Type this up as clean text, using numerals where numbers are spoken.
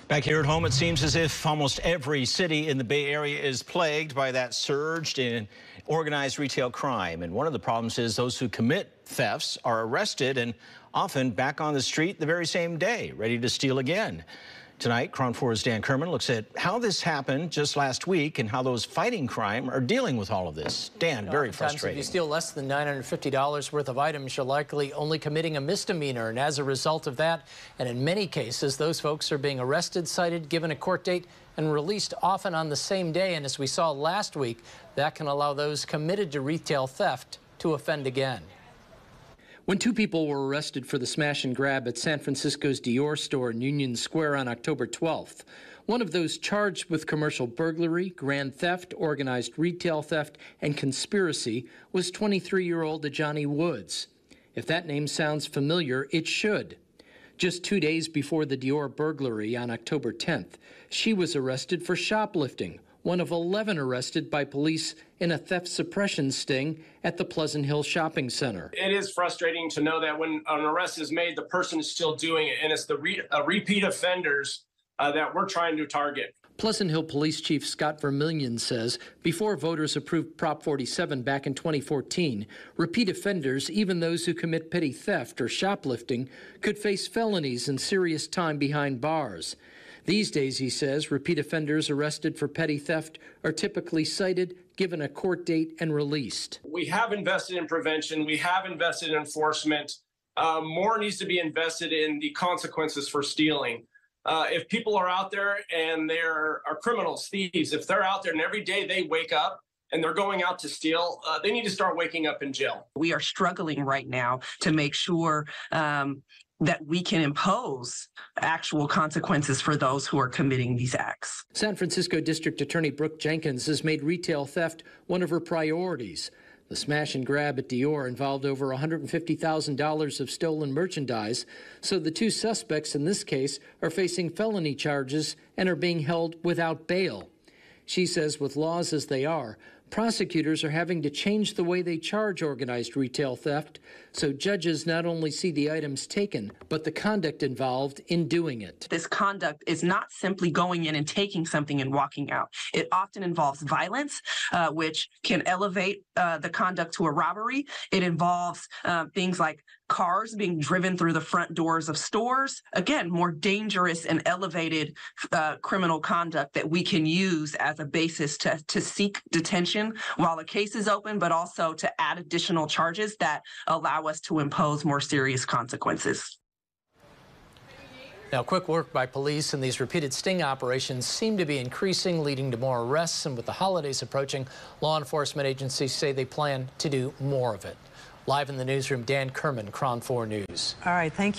Back here at home, it seems as if almost every city in the Bay Area is plagued by that surge in organized retail crime. And one of the problems is those who commit thefts are arrested and often back on the street the very same day, ready to steal again. Tonight, KRON 4's Dan Kerman looks at how this happened just last week and how those fighting crime are dealing with all of this. Dan, very frustrating. If you steal less than $950 worth of items, you're likely only committing a misdemeanor. And as a result of that, and in many cases, those folks are being arrested, cited, given a court date, and released often on the same day. And as we saw last week, that can allow those committed to retail theft to offend again. When two people were arrested for the smash and grab at San Francisco's Dior store in Union Square on October 12th, one of those charged with commercial burglary, grand theft, organized retail theft, and conspiracy was 23-year-old Ajani Woods. If that name sounds familiar, it should. Just 2 days before the Dior burglary on October 10th, she was arrested for shoplifting, one of 11 arrested by police in a theft suppression sting at the Pleasant Hill Shopping Center. It is frustrating to know that when an arrest is made, the person is still doing it, and it's the repeat offenders that we're trying to target. Pleasant Hill Police Chief Scott Vermillion says before voters approved Prop 47 back in 2014, repeat offenders, even those who commit petty theft or shoplifting, could face felonies and serious time behind bars. These days, he says, repeat offenders arrested for petty theft are typically cited, given a court date, and released. We have invested in prevention. We have invested in enforcement. More needs to be invested in the consequences for stealing. If people are out there and they're criminals, thieves, if they're out there and every day they wake up and they're going out to steal, they need to start waking up in jail. We are struggling right now to make sure that we can impose actual consequences for those who are committing these acts. San Francisco District Attorney Brooke Jenkins has made retail theft one of her priorities. The smash and grab at Dior involved over $150,000 of stolen merchandise, so the two suspects in this case are facing felony charges and are being held without bail. She says with laws as they are, prosecutors are having to change the way they charge organized retail theft, so judges not only see the items taken, but the conduct involved in doing it. This conduct is not simply going in and taking something and walking out. It often involves violence, which can elevate the conduct to a robbery. It involves things like cars being driven through the front doors of stores. Again, more dangerous and elevated criminal conduct that we can use as a basis to seek detention while a case is open, but also to add additional charges that allow us to impose more serious consequences. Now, quick work by police and these repeated sting operations seem to be increasing, leading to more arrests. And with the holidays approaching, law enforcement agencies say they plan to do more of it. Live in the newsroom, Dan Kerman, KRON 4 News. All right, thank you.